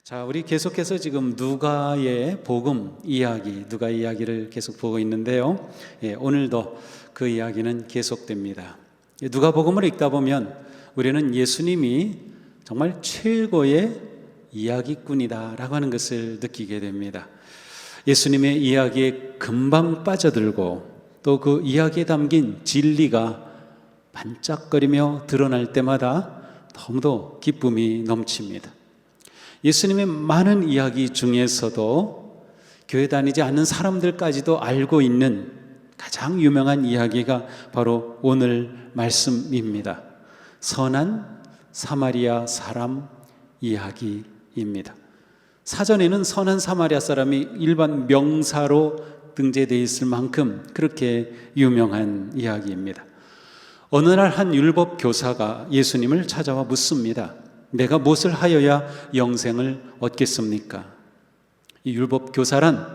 자, 우리 계속해서 지금 누가의 복음 이야기, 누가 이야기를 계속 보고 있는데요. 오늘도 그 이야기는 계속됩니다. 누가복음을 읽다 보면 우리는 예수님이 정말 최고의 이야기꾼이다라고 하는 것을 느끼게 됩니다. 예수님의 이야기에 금방 빠져들고 또 그 이야기에 담긴 진리가 반짝거리며 드러날 때마다 너무도 기쁨이 넘칩니다. 예수님의 많은 이야기 중에서도 교회 다니지 않는 사람들까지도 알고 있는 가장 유명한 이야기가 바로 오늘 말씀입니다. 선한 사마리아 사람 이야기입니다. 사전에는 선한 사마리아 사람이 일반 명사로 등재되어 있을 만큼 그렇게 유명한 이야기입니다. 어느 날 한 율법 교사가 예수님을 찾아와 묻습니다. 내가 무엇을 하여야 영생을 얻겠습니까? 이 율법 교사란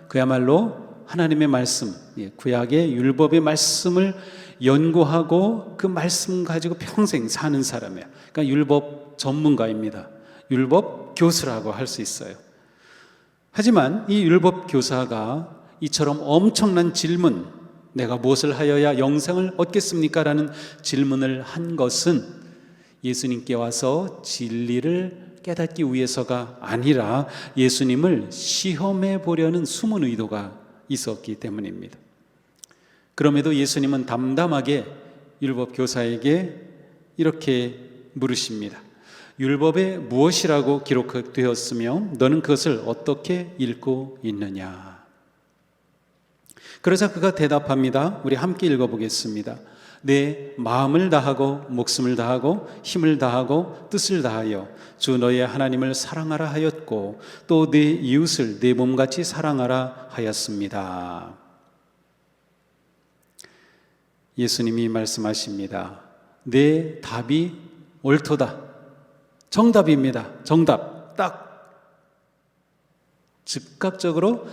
그야말로 하나님의 말씀, 구약의 율법의 말씀을 연구하고 그 말씀 가지고 평생 사는 사람이에요. 그러니까 율법 전문가입니다. 율법 교수라고 할 수 있어요. 하지만 이 율법 교사가 이처럼 엄청난 질문, 내가 무엇을 하여야 영생을 얻겠습니까? 라는 질문을 한 것은 예수님께 와서 진리를 깨닫기 위해서가 아니라 예수님을 시험해 보려는 숨은 의도가 있었기 때문입니다. 그럼에도 예수님은 담담하게 율법 교사에게 이렇게 물으십니다. 율법에 무엇이라고 기록되었으며 너는 그것을 어떻게 읽고 있느냐? 그러자 그가 대답합니다. 우리 함께 읽어보겠습니다. 내 마음을 다하고 목숨을 다하고 힘을 다하고 뜻을 다하여 주 너의 하나님을 사랑하라 하였고 또 내 이웃을 내 몸같이 사랑하라 하였습니다. 예수님이 말씀하십니다. 내 답이 옳도다. 정답입니다. 정답. 딱 즉각적으로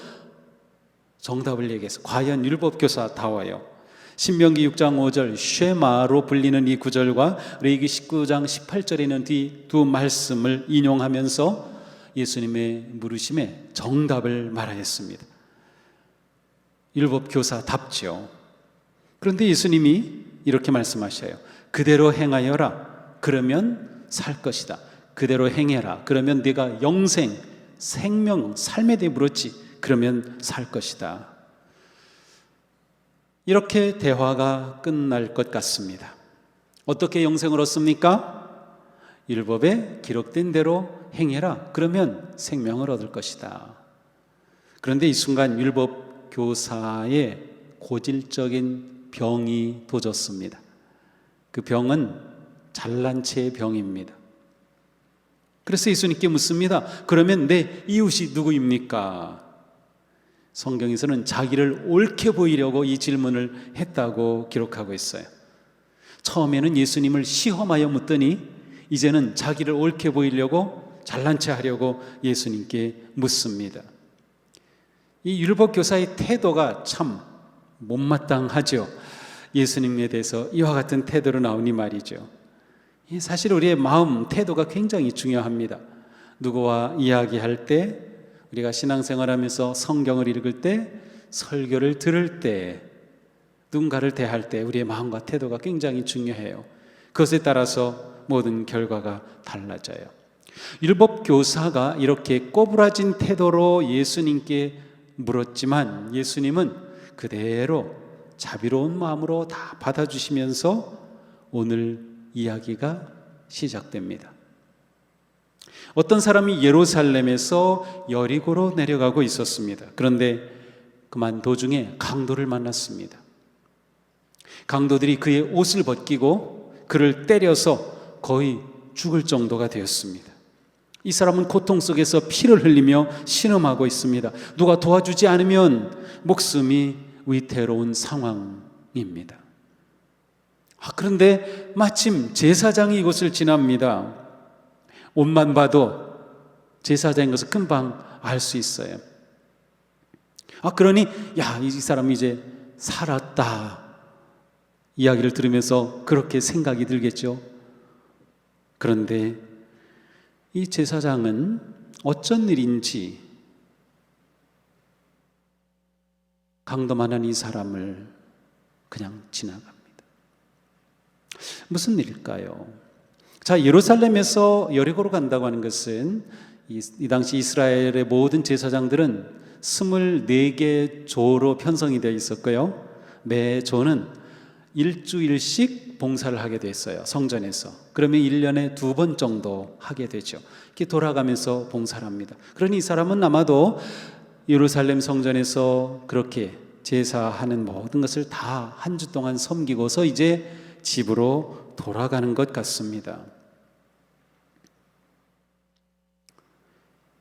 정답을 얘기해서 과연 율법교사다워요. 신명기 6장 5절 쉐마로 불리는 이 구절과 레위기 19장 18절에 있는 이 두 말씀을 인용하면서 예수님의 물으심에 정답을 말하였습니다. 율법교사답죠. 그런데 예수님이 이렇게 말씀하셔요. 그대로 행하여라. 그러면 살 것이다. 그대로 행해라. 그러면 네가 영생, 생명, 삶에 대해 물었지. 그러면 살 것이다. 이렇게 대화가 끝날 것 같습니다. 어떻게 영생을 얻습니까? 율법에 기록된 대로 행해라. 그러면 생명을 얻을 것이다. 그런데 이 순간 율법 교사의 고질적인 병이 도졌습니다. 그 병은 잘난 체의 병입니다. 그래서 예수님께 묻습니다. 그러면 내 이웃이 누구입니까? 성경에서는 자기를 옳게 보이려고 이 질문을 했다고 기록하고 있어요. 처음에는 예수님을 시험하여 묻더니 이제는 자기를 옳게 보이려고 잘난 체 하려고 예수님께 묻습니다. 이 율법 교사의 태도가 참 못마땅하죠. 예수님에 대해서 이와 같은 태도로 나오니 말이죠. 사실 우리의 마음 태도가 굉장히 중요합니다. 누구와 이야기할 때, 우리가 신앙생활하면서 성경을 읽을 때, 설교를 들을 때, 누군가를 대할 때 우리의 마음과 태도가 굉장히 중요해요. 그것에 따라서 모든 결과가 달라져요. 율법 교사가 이렇게 꼬부라진 태도로 예수님께 물었지만 예수님은 그대로 자비로운 마음으로 다 받아주시면서 오늘 이야기가 시작됩니다. 어떤 사람이 예루살렘에서 여리고로 내려가고 있었습니다. 그런데 그만 도중에 강도를 만났습니다. 강도들이 그의 옷을 벗기고 그를 때려서 거의 죽을 정도가 되었습니다. 이 사람은 고통 속에서 피를 흘리며 신음하고 있습니다. 누가 도와주지 않으면 목숨이 위태로운 상황입니다. 그런데 마침 제사장이 이곳을 지납니다. 옷만 봐도 제사장인 것을 금방 알 수 있어요. 그러니 이 사람이 이제 살았다 이야기를 들으면서 그렇게 생각이 들겠죠. 그런데 이 제사장은 어쩐 일인지 강도만한 이 사람을 그냥 지나갑니다. 무슨 일일까요? 자, 예루살렘에서 여리고로 간다고 하는 것은 이 당시 이스라엘의 모든 제사장들은 24개 조로 편성이 되어 있었고요. 매 조는 일주일씩 봉사를 하게 됐어요. 성전에서. 그러면 1년에 2번 정도 하게 되죠. 이렇게 돌아가면서 봉사를 합니다. 그러니 이 사람은 아마도 예루살렘 성전에서 그렇게 제사하는 모든 것을 다 한 주 동안 섬기고서 이제 집으로 돌아가는 것 같습니다.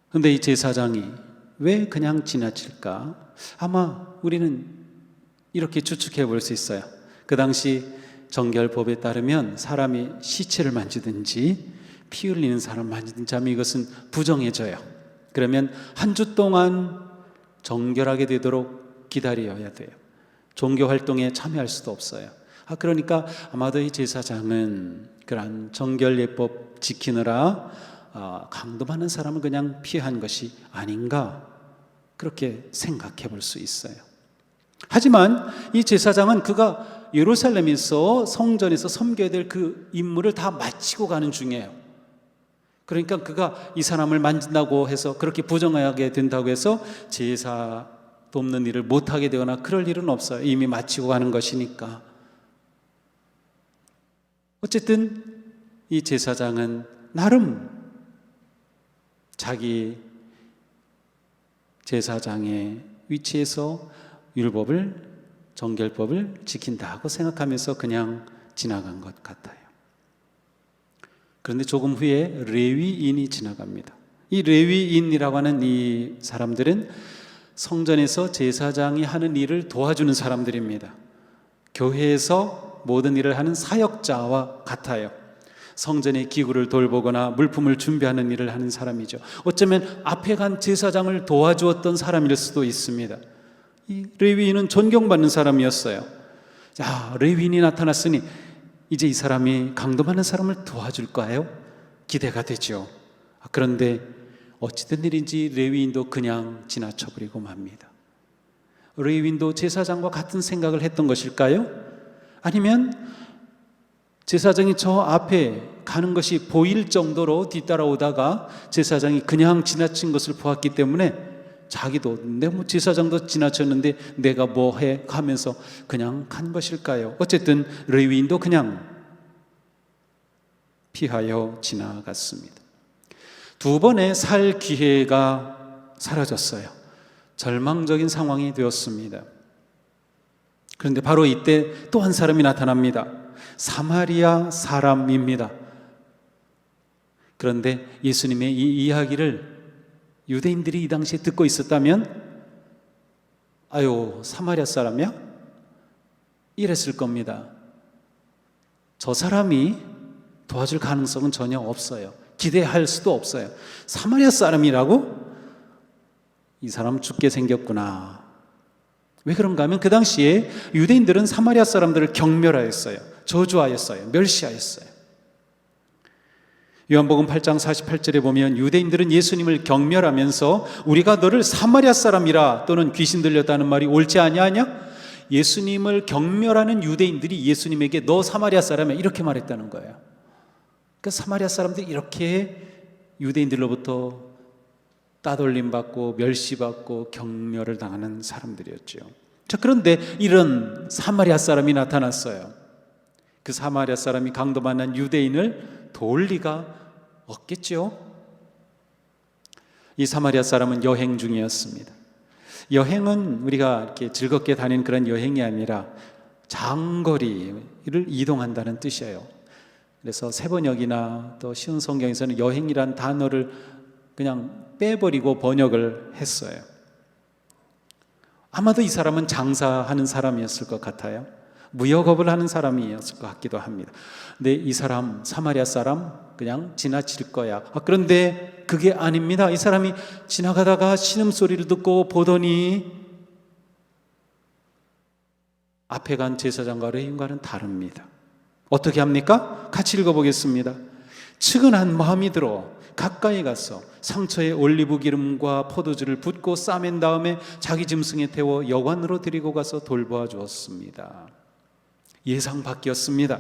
그런데 이 제사장이 왜 그냥 지나칠까? 아마 우리는 이렇게 추측해 볼 수 있어요. 그 당시 정결법에 따르면 사람이 시체를 만지든지 피 흘리는 사람 만지든지 하면 이것은 부정해져요. 그러면 한 주 동안 정결하게 되도록 기다려야 돼요. 종교 활동에 참여할 수도 없어요. 그러니까 아마도 이 제사장은 그러한 정결 예법 지키느라 강도 많은 사람을 그냥 피한 것이 아닌가, 그렇게 생각해 볼 수 있어요. 하지만 이 제사장은 그가 예루살렘에서 성전에서 섬겨야 될 그 임무를 다 마치고 가는 중이에요. 그러니까 그가 이 사람을 만진다고 해서 그렇게 부정하게 된다고 해서 제사 돕는 일을 못하게 되거나 그럴 일은 없어요. 이미 마치고 가는 것이니까. 어쨌든 이 제사장은 나름 자기 제사장의 위치에서 율법을, 정결법을 지킨다고 생각하면서 그냥 지나간 것 같아요. 그런데 조금 후에 레위인이 지나갑니다. 이 레위인이라고 하는 이 사람들은 성전에서 제사장이 하는 일을 도와주는 사람들입니다. 교회에서 모든 일을 하는 사역자와 같아요. 성전의 기구를 돌보거나 물품을 준비하는 일을 하는 사람이죠. 어쩌면 앞에 간 제사장을 도와주었던 사람일 수도 있습니다. 이 레위인은 존경받는 사람이었어요. 자, 레위인이 나타났으니 이제 이 사람이 강도 많은 사람을 도와줄까요? 기대가 되죠. 그런데 어찌된 일인지 레위인도 그냥 지나쳐버리고 맙니다. 레위인도 제사장과 같은 생각을 했던 것일까요? 아니면 제사장이 저 앞에 가는 것이 보일 정도로 뒤따라오다가 제사장이 그냥 지나친 것을 보았기 때문에 자기도 제사장도 지나쳤는데 내가 뭐해? 하면서 그냥 간 것일까요? 어쨌든 레위인도 그냥 피하여 지나갔습니다. 2번의 살 기회가 사라졌어요. 절망적인 상황이 되었습니다. 그런데 바로 이때 또 한 사람이 나타납니다. 사마리아 사람입니다. 그런데 예수님의 이 이야기를 유대인들이 이 당시에 듣고 있었다면 아유, 사마리아 사람이야? 이랬을 겁니다. 저 사람이 도와줄 가능성은 전혀 없어요. 기대할 수도 없어요. 사마리아 사람이라고? 이 사람 죽게 생겼구나. 왜 그런가 하면 그 당시에 유대인들은 사마리아 사람들을 경멸하였어요. 저주하였어요. 멸시하였어요. 요한복음 8장 48절에 보면 유대인들은 예수님을 경멸하면서 우리가 너를 사마리아 사람이라 또는 귀신 들렸다는 말이 옳지 아니하냐? 예수님을 경멸하는 유대인들이 예수님에게 너 사마리아 사람이야 이렇게 말했다는 거예요. 그러니까 사마리아 사람들이 이렇게 유대인들로부터 따돌림 받고 멸시받고 경멸을 당하는 사람들이었죠. 자, 그런데 이런 사마리아 사람이 나타났어요. 그 사마리아 사람이 강도 만난 유대인을 도울 리가 없겠죠. 이 사마리아 사람은 여행 중이었습니다. 여행은 우리가 이렇게 즐겁게 다니는 그런 여행이 아니라 장거리를 이동한다는 뜻이에요. 그래서 세번역이나 또 쉬운 성경에서는 여행이란 단어를 그냥 빼버리고 번역을 했어요. 아마도 이 사람은 장사하는 사람이었을 것 같아요. 무역업을 하는 사람이었을 것 같기도 합니다. 근데 이 사람, 사마리아 사람 그냥 지나칠 거야. 그런데 그게 아닙니다. 이 사람이 지나가다가 신음소리를 듣고 보더니 앞에 간 제사장과 레위인과는 다릅니다. 어떻게 합니까? 같이 읽어보겠습니다. 측은한 마음이 들어 가까이 가서 상처에 올리브 기름과 포도주를 붓고 싸맨 다음에 자기 짐승에 태워 여관으로 데리고 가서 돌보아 주었습니다. 예상 밖이었습니다.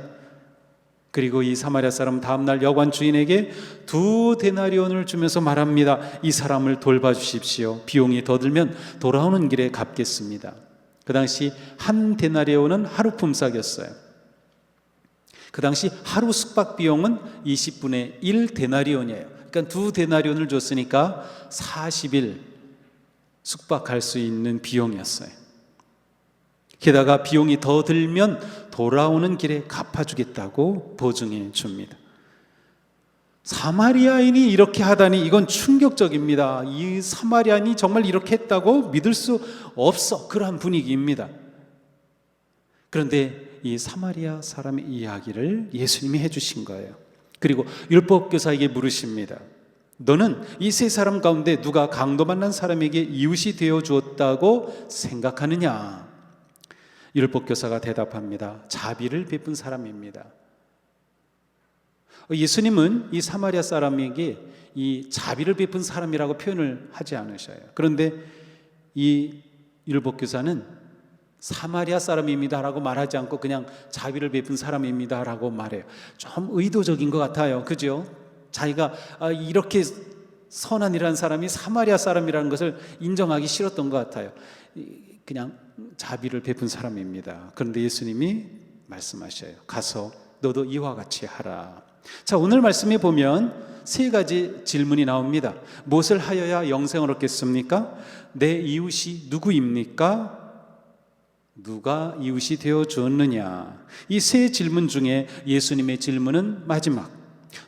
그리고 이 사마리아 사람 다음날 여관 주인에게 2데나리온을 주면서 말합니다. 이 사람을 돌봐 주십시오. 비용이 더 들면 돌아오는 길에 갚겠습니다. 그 당시 1데나리온은 하루 품삯이었어요. 그 당시 하루 숙박 비용은 20분의 1데나리온이에요. 그러니까 2데나리온을 줬으니까 40일 숙박할 수 있는 비용이었어요. 게다가 비용이 더 들면 돌아오는 길에 갚아주겠다고 보증해 줍니다. 사마리아인이 이렇게 하다니 이건 충격적입니다. 이 사마리아인이 정말 이렇게 했다고 믿을 수 없어. 그러한 분위기입니다. 그런데 이 사마리아 사람의 이야기를 예수님이 해주신 거예요. 그리고 율법교사에게 물으십니다. 너는 이 세 사람 가운데 누가 강도 만난 사람에게 이웃이 되어 주었다고 생각하느냐? 율법교사가 대답합니다. 자비를 베푼 사람입니다. 예수님은 이 사마리아 사람에게 이 자비를 베푼 사람이라고 표현을 하지 않으셔요. 그런데 이 율법교사는 사마리아 사람입니다라고 말하지 않고 그냥 자비를 베푼 사람입니다라고 말해요. 좀 의도적인 것 같아요. 그죠? 자기가 이렇게 선한 일한 사람이 사마리아 사람이라는 것을 인정하기 싫었던 것 같아요. 그냥 자비를 베푼 사람입니다. 그런데 예수님이 말씀하셔요. 가서 너도 이와 같이 하라. 자, 오늘 말씀에 보면 3가지 질문이 나옵니다. 무엇을 하여야 영생을 얻겠습니까? 내 이웃이 누구입니까? 누가 이웃이 되어 주었느냐? 이 3 질문 중에 예수님의 질문은 마지막,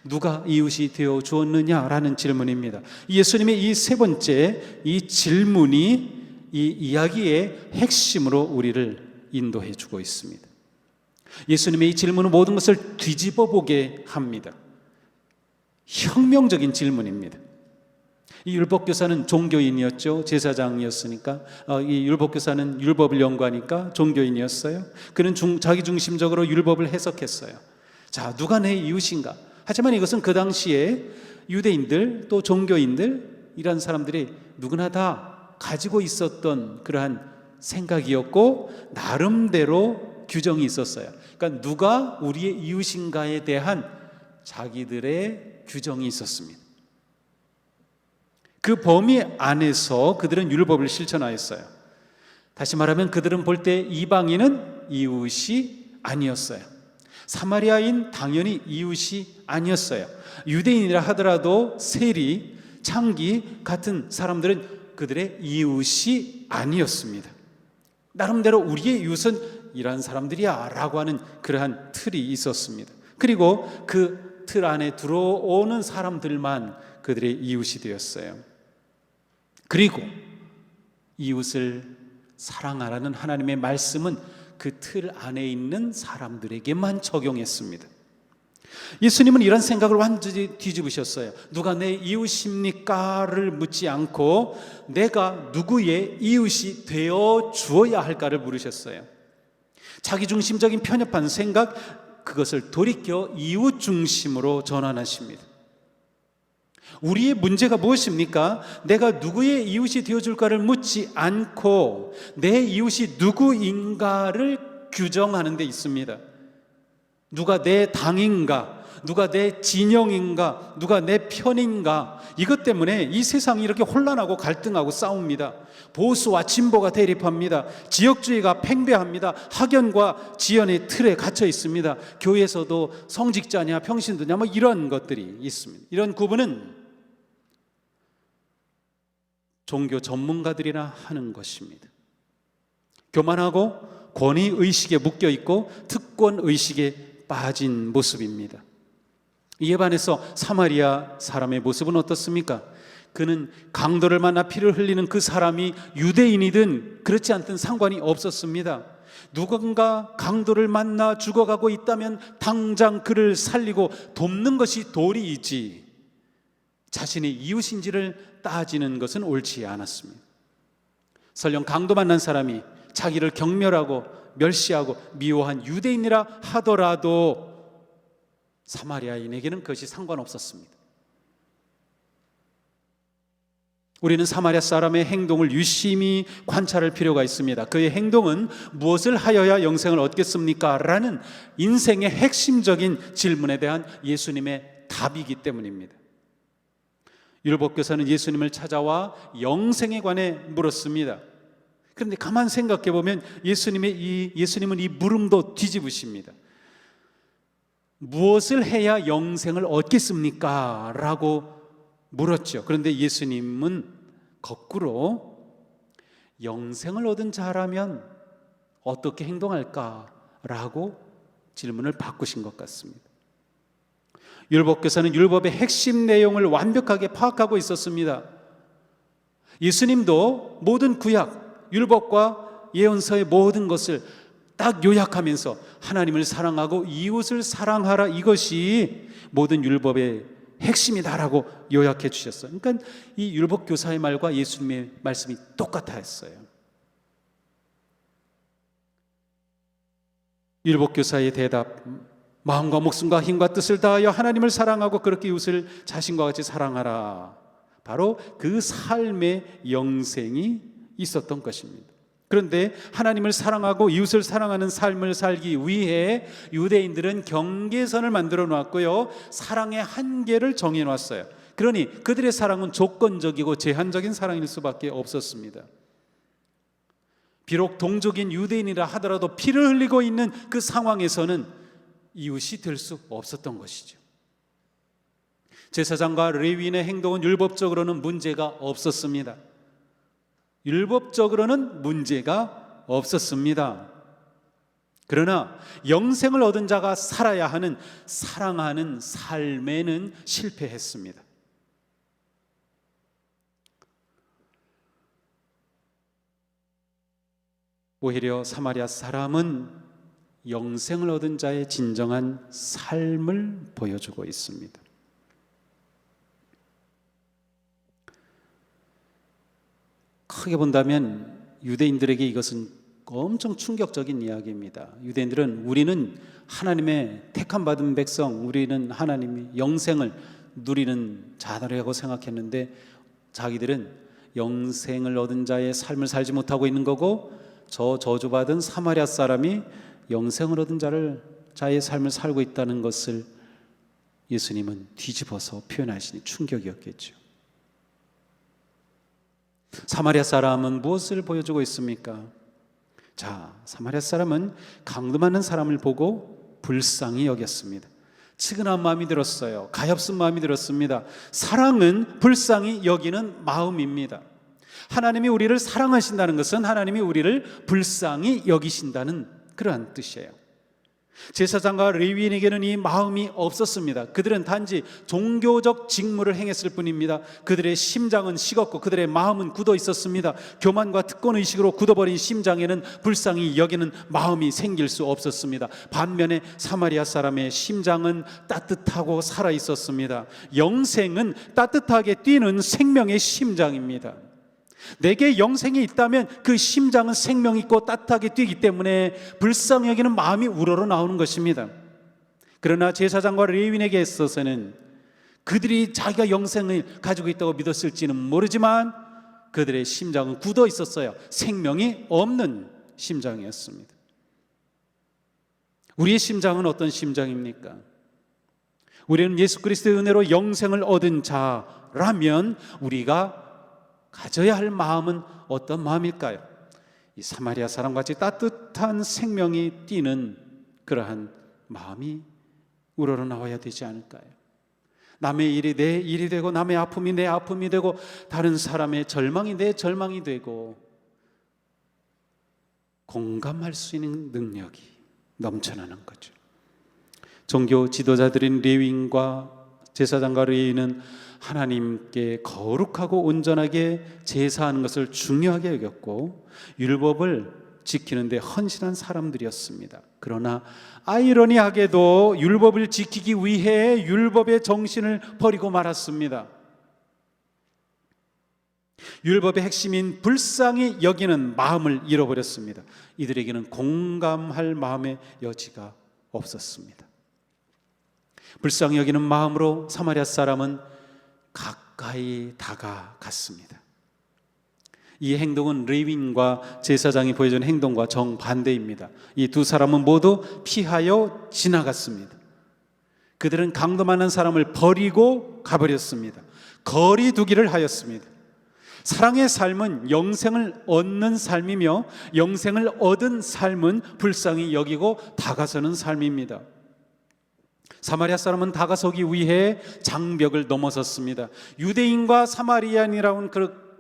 누가 이웃이 되어 주었느냐라는 질문입니다. 예수님의 이 3번째 이 질문이 이 이야기의 핵심으로 우리를 인도해 주고 있습니다. 예수님의 이 질문은 모든 것을 뒤집어 보게 합니다. 혁명적인 질문입니다. 이 율법교사는 종교인이었죠. 제사장이었으니까. 이 율법교사는 율법을 연구하니까 종교인이었어요. 그는 자기 중심적으로 율법을 해석했어요. 자, 누가 내 이웃인가? 하지만 이것은 그 당시에 유대인들 또 종교인들 이런 사람들이 누구나 다 가지고 있었던 그러한 생각이었고 나름대로 규정이 있었어요. 그러니까 누가 우리의 이웃인가에 대한 자기들의 규정이 있었습니다. 그 범위 안에서 그들은 율법을 실천하였어요. 다시 말하면 그들은 볼 때 이방인은 이웃이 아니었어요. 사마리아인 당연히 이웃이 아니었어요. 유대인이라 하더라도 세리, 창기 같은 사람들은 그들의 이웃이 아니었습니다. 나름대로 우리의 이웃은 이러한 사람들이야 라고 하는 그러한 틀이 있었습니다. 그리고 그 틀 안에 들어오는 사람들만 그들의 이웃이 되었어요. 그리고 이웃을 사랑하라는 하나님의 말씀은 그 틀 안에 있는 사람들에게만 적용했습니다. 예수님은 이런 생각을 완전히 뒤집으셨어요. 누가 내 이웃입니까?를 묻지 않고 내가 누구의 이웃이 되어 주어야 할까를 물으셨어요. 자기중심적인 편협한 생각, 그것을 돌이켜 이웃 중심으로 전환하십니다. 우리의 문제가 무엇입니까? 내가 누구의 이웃이 되어줄까를 묻지 않고 내 이웃이 누구인가를 규정하는 데 있습니다. 누가 내 당인가? 누가 내 진영인가? 누가 내 편인가? 이것 때문에 이 세상이 이렇게 혼란하고 갈등하고 싸웁니다. 보수와 진보가 대립합니다. 지역주의가 팽배합니다. 학연과 지연의 틀에 갇혀 있습니다. 교회에서도 성직자냐 평신도냐 뭐 이런 것들이 있습니다. 이런 구분은 종교 전문가들이나 하는 것입니다. 교만하고 권위의식에 묶여있고 특권의식에 빠진 모습입니다. 이에 반해서 사마리아 사람의 모습은 어떻습니까? 그는 강도를 만나 피를 흘리는 그 사람이 유대인이든 그렇지 않든 상관이 없었습니다. 누군가 강도를 만나 죽어가고 있다면 당장 그를 살리고 돕는 것이 도리이지 자신의 이웃인지를 따지는 것은 옳지 않았습니다. 설령 강도 만난 사람이 자기를 경멸하고 멸시하고 미워한 유대인이라 하더라도 사마리아인에게는 그것이 상관없었습니다. 우리는 사마리아 사람의 행동을 유심히 관찰할 필요가 있습니다. 그의 행동은 무엇을 하여야 영생을 얻겠습니까? 라는 인생의 핵심적인 질문에 대한 예수님의 답이기 때문입니다. 율법교사는 예수님을 찾아와 영생에 관해 물었습니다. 그런데 가만 생각해 보면 예수님은 이 물음도 뒤집으십니다. 무엇을 해야 영생을 얻겠습니까? 라고 물었죠. 그런데 예수님은 거꾸로 영생을 얻은 자라면 어떻게 행동할까? 라고 질문을 바꾸신 것 같습니다. 율법교사는 율법의 핵심 내용을 완벽하게 파악하고 있었습니다. 예수님도 모든 구약, 율법과 예언서의 모든 것을 딱 요약하면서 하나님을 사랑하고 이웃을 사랑하라, 이것이 모든 율법의 핵심이다라고 요약해 주셨어요. 그러니까 이 율법 교사의 말과 예수님의 말씀이 똑같았어요. 율법 교사의 대답, 마음과 목숨과 힘과 뜻을 다하여 하나님을 사랑하고 그렇게 이웃을 자신과 같이 사랑하라. 바로 그 삶의 영생이 있었던 것입니다. 그런데 하나님을 사랑하고 이웃을 사랑하는 삶을 살기 위해 유대인들은 경계선을 만들어 놨고요, 사랑의 한계를 정해 놨어요. 그러니 그들의 사랑은 조건적이고 제한적인 사랑일 수밖에 없었습니다. 비록 동족인 유대인이라 하더라도 피를 흘리고 있는 그 상황에서는 이웃이 될 수 없었던 것이죠. 제사장과 레위인의 행동은 율법적으로는 문제가 없었습니다. 율법적으로는 문제가 없었습니다. 그러나 영생을 얻은 자가 살아야 하는 사랑하는 삶에는 실패했습니다. 오히려 사마리아 사람은 영생을 얻은 자의 진정한 삶을 보여주고 있습니다. 크게 본다면 유대인들에게 이것은 엄청 충격적인 이야기입니다. 유대인들은 우리는 하나님의 택함 받은 백성, 우리는 하나님의 영생을 누리는 자들이라고 생각했는데 자기들은 영생을 얻은 자의 삶을 살지 못하고 있는 거고, 저 저주받은 사마리아 사람이 영생을 얻은 자의 삶을 살고 있다는 것을 예수님은 뒤집어서 표현하시니 충격이었겠죠. 사마리아 사람은 무엇을 보여주고 있습니까? 자, 사마리아 사람은 강도 많은 사람을 보고 불쌍히 여겼습니다. 측은한 마음이 들었어요. 가엾은 마음이 들었습니다. 사랑은 불쌍히 여기는 마음입니다. 하나님이 우리를 사랑하신다는 것은 하나님이 우리를 불쌍히 여기신다는 그러한 뜻이에요. 제사장과 레위인에게는 이 마음이 없었습니다. 그들은 단지 종교적 직무를 행했을 뿐입니다. 그들의 심장은 식었고 그들의 마음은 굳어 있었습니다. 교만과 특권의식으로 굳어버린 심장에는 불쌍히 여기는 마음이 생길 수 없었습니다. 반면에 사마리아 사람의 심장은 따뜻하고 살아 있었습니다. 영생은 따뜻하게 뛰는 생명의 심장입니다. 내게 영생이 있다면 그 심장은 생명 있고 따뜻하게 뛰기 때문에 불쌍히 여기는 마음이 우러러 나오는 것입니다. 그러나 제사장과 레위인에게 있어서는 그들이 자기가 영생을 가지고 있다고 믿었을지는 모르지만 그들의 심장은 굳어 있었어요. 생명이 없는 심장이었습니다. 우리의 심장은 어떤 심장입니까? 우리는 예수 그리스도의 은혜로 영생을 얻은 자라면 우리가 가져야 할 마음은 어떤 마음일까요? 이 사마리아 사람같이 따뜻한 생명이 뛰는 그러한 마음이 우러러 나와야 되지 않을까요? 남의 일이 내 일이 되고 남의 아픔이 내 아픔이 되고 다른 사람의 절망이 내 절망이 되고 공감할 수 있는 능력이 넘쳐나는 거죠. 종교 지도자들인 레위인과 제사장과 레위인은 하나님께 거룩하고 온전하게 제사하는 것을 중요하게 여겼고 율법을 지키는 데 헌신한 사람들이었습니다. 그러나 아이러니하게도 율법을 지키기 위해 율법의 정신을 버리고 말았습니다. 율법의 핵심인 불쌍히 여기는 마음을 잃어버렸습니다. 이들에게는 공감할 마음의 여지가 없었습니다. 불쌍히 여기는 마음으로 사마리아 사람은 가까이 다가갔습니다. 이 행동은 레위인과 제사장이 보여준 행동과 정반대입니다. 이 두 사람은 모두 피하여 지나갔습니다. 그들은 강도 많은 사람을 버리고 가버렸습니다. 거리 두기를 하였습니다. 사랑의 삶은 영생을 얻는 삶이며 영생을 얻은 삶은 불쌍히 여기고 다가서는 삶입니다. 사마리아 사람은 다가서기 위해 장벽을 넘어섰습니다. 유대인과 사마리아인이라는 그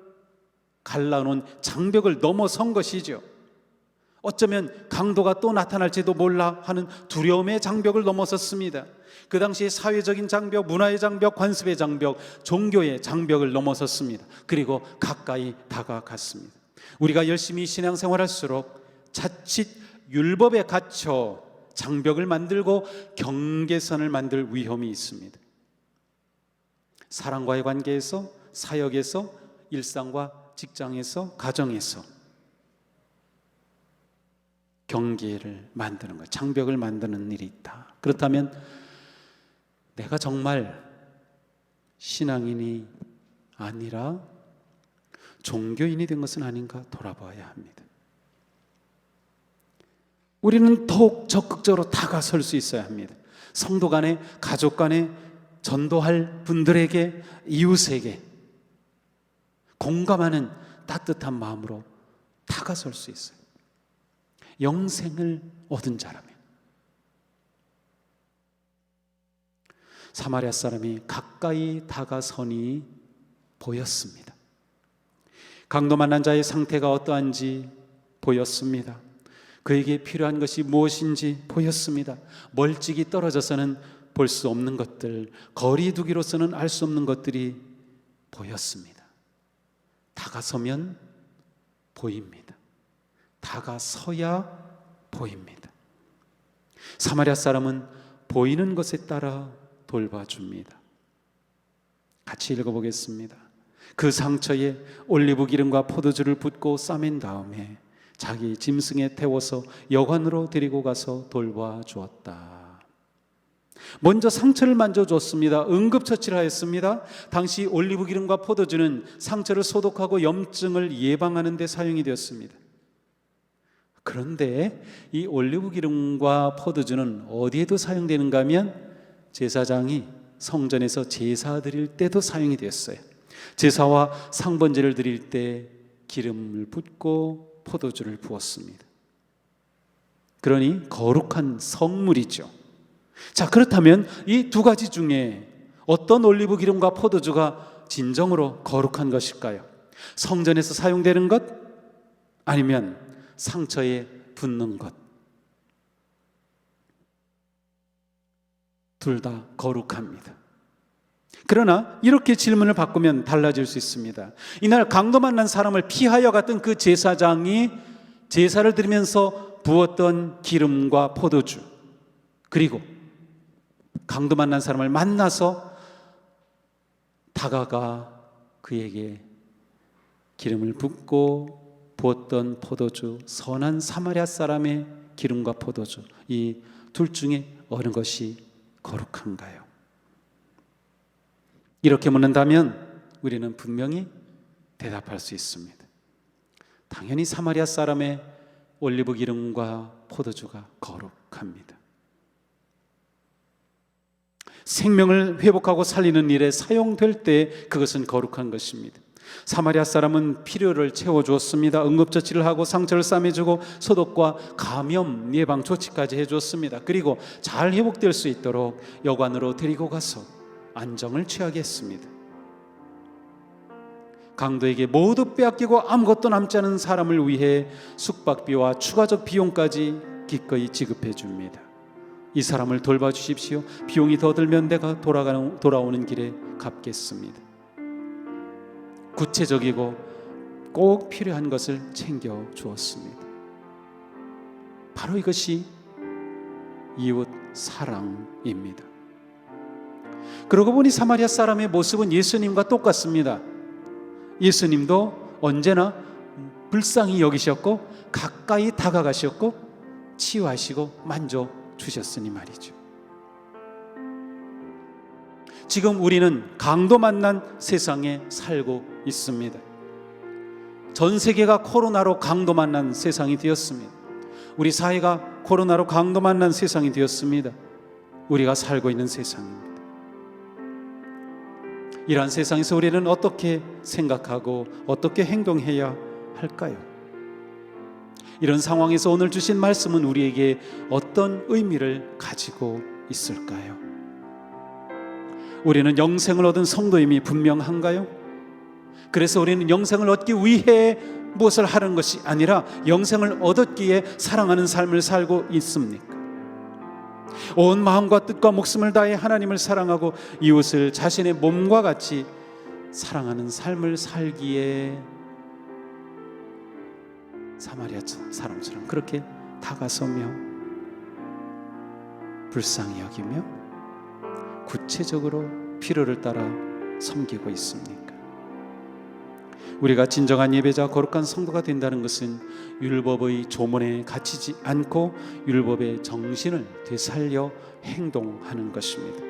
갈라놓은 장벽을 넘어선 것이죠. 어쩌면 강도가 또 나타날지도 몰라 하는 두려움의 장벽을 넘어섰습니다. 그 당시에 사회적인 장벽, 문화의 장벽, 관습의 장벽, 종교의 장벽을 넘어섰습니다. 그리고 가까이 다가갔습니다. 우리가 열심히 신앙생활할수록 자칫 율법에 갇혀 장벽을 만들고 경계선을 만들 위험이 있습니다. 사람과의 관계에서, 사역에서, 일상과 직장에서, 가정에서 경계를 만드는 것, 장벽을 만드는 일이 있다. 그렇다면 내가 정말 신앙인이 아니라 종교인이 된 것은 아닌가 돌아봐야 합니다. 우리는 더욱 적극적으로 다가설 수 있어야 합니다. 성도 간에, 가족 간에, 전도할 분들에게, 이웃에게 공감하는 따뜻한 마음으로 다가설 수 있어요. 영생을 얻은 자라면. 사마리아 사람이 가까이 다가서니 보였습니다. 강도 만난 자의 상태가 어떠한지 보였습니다. 그에게 필요한 것이 무엇인지 보였습니다. 멀찍이 떨어져서는 볼 수 없는 것들, 거리 두기로서는 알 수 없는 것들이 보였습니다. 다가서면 보입니다. 다가서야 보입니다. 사마리아 사람은 보이는 것에 따라 돌봐줍니다. 같이 읽어보겠습니다. 그 상처에 올리브 기름과 포도주를 붓고 싸맨 다음에 자기 짐승에 태워서 여관으로 데리고 가서 돌봐주었다. 먼저 상처를 만져줬습니다. 응급처치를 하였습니다. 당시 올리브 기름과 포도주는 상처를 소독하고 염증을 예방하는 데 사용이 되었습니다. 그런데 이 올리브 기름과 포도주는 어디에도 사용되는가 하면 제사장이 성전에서 제사 드릴 때도 사용이 되었어요. 제사와 상번제를 드릴 때 기름을 붓고 포도주를 부었습니다. 그러니 거룩한 성물이죠. 자, 그렇다면 이 두 가지 중에 어떤 올리브 기름과 포도주가 진정으로 거룩한 것일까요? 성전에서 사용되는 것? 아니면 상처에 붓는 것? 둘 다 거룩합니다. 그러나 이렇게 질문을 바꾸면 달라질 수 있습니다. 이날 강도 만난 사람을 피하여 갔던 그 제사장이 제사를 드리면서 부었던 기름과 포도주, 그리고 강도 만난 사람을 만나서 다가가 그에게 기름을 붓고 부었던 포도주, 선한 사마리아 사람의 기름과 포도주, 이 둘 중에 어느 것이 거룩한가요? 이렇게 묻는다면 우리는 분명히 대답할 수 있습니다. 당연히 사마리아 사람의 올리브 기름과 포도주가 거룩합니다. 생명을 회복하고 살리는 일에 사용될 때 그것은 거룩한 것입니다. 사마리아 사람은 필요를 채워주었습니다. 응급처치를 하고 상처를 싸매주고 소독과 감염 예방 조치까지 해주었습니다. 그리고 잘 회복될 수 있도록 여관으로 데리고 가서 안정을 취하게 했습니다. 강도에게 모두 빼앗기고 아무것도 남지 않은 사람을 위해 숙박비와 추가적 비용까지 기꺼이 지급해 줍니다. 이 사람을 돌봐주십시오. 비용이 더 들면 내가 돌아오는 길에 갚겠습니다. 구체적이고 꼭 필요한 것을 챙겨 주었습니다. 바로 이것이 이웃 사랑입니다. 그러고 보니 사마리아 사람의 모습은 예수님과 똑같습니다. 예수님도 언제나 불쌍히 여기셨고 가까이 다가가셨고 치유하시고 만져주셨으니 말이죠. 지금 우리는 강도 만난 세상에 살고 있습니다. 전 세계가 코로나로 강도 만난 세상이 되었습니다. 우리 사회가 코로나로 강도 만난 세상이 되었습니다. 우리가 살고 있는 세상입니다. 이러한 세상에서 우리는 어떻게 생각하고 어떻게 행동해야 할까요? 이런 상황에서 오늘 주신 말씀은 우리에게 어떤 의미를 가지고 있을까요? 우리는 영생을 얻은 성도임이 분명한가요? 그래서 우리는 영생을 얻기 위해 무엇을 하는 것이 아니라 영생을 얻었기에 사랑하는 삶을 살고 있습니까? 온 마음과 뜻과 목숨을 다해 하나님을 사랑하고 이웃을 자신의 몸과 같이 사랑하는 삶을 살기에 사마리아 사람처럼 그렇게 다가서며 불쌍히 여기며 구체적으로 필요를 따라 섬기고 있습니까? 우리가 진정한 예배자 거룩한 성도가 된다는 것은 율법의 조문에 갇히지 않고 율법의 정신을 되살려 행동하는 것입니다.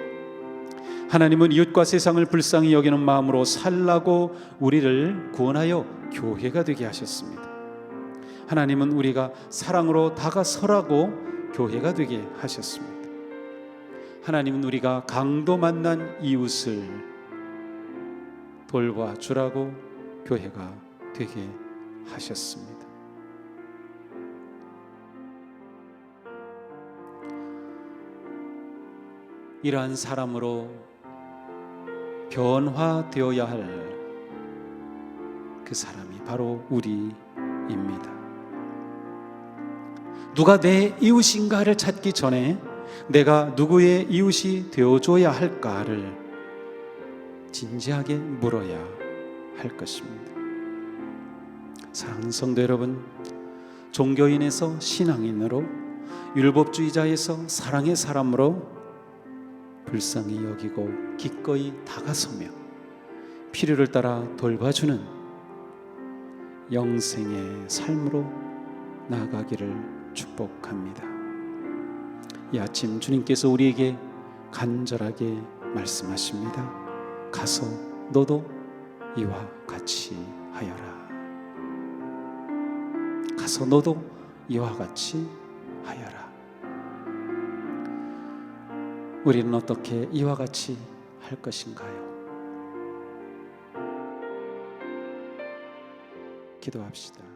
하나님은 이웃과 세상을 불쌍히 여기는 마음으로 살라고 우리를 구원하여 교회가 되게 하셨습니다. 하나님은 우리가 사랑으로 다가서라고 교회가 되게 하셨습니다. 하나님은 우리가 강도 만난 이웃을 돌봐주라고 교회가 되게 하셨습니다. 이러한 사람으로 변화되어야 할 그 사람이 바로 우리입니다. 누가 내 이웃인가를 찾기 전에 내가 누구의 이웃이 되어줘야 할까를 진지하게 물어야 할 것입니다. 사랑하는 성도 여러분, 종교인에서 신앙인으로, 율법주의자에서 사랑의 사람으로 불쌍히 여기고 기꺼이 다가서며 필요를 따라 돌봐주는 영생의 삶으로 나아가기를 축복합니다. 이 아침 주님께서 우리에게 간절하게 말씀하십니다. 가서 너도 이와 같이 하여라. 가서 너도 이와 같이 하여라. 우리는 어떻게 이와 같이 할 것인가요? 기도합시다.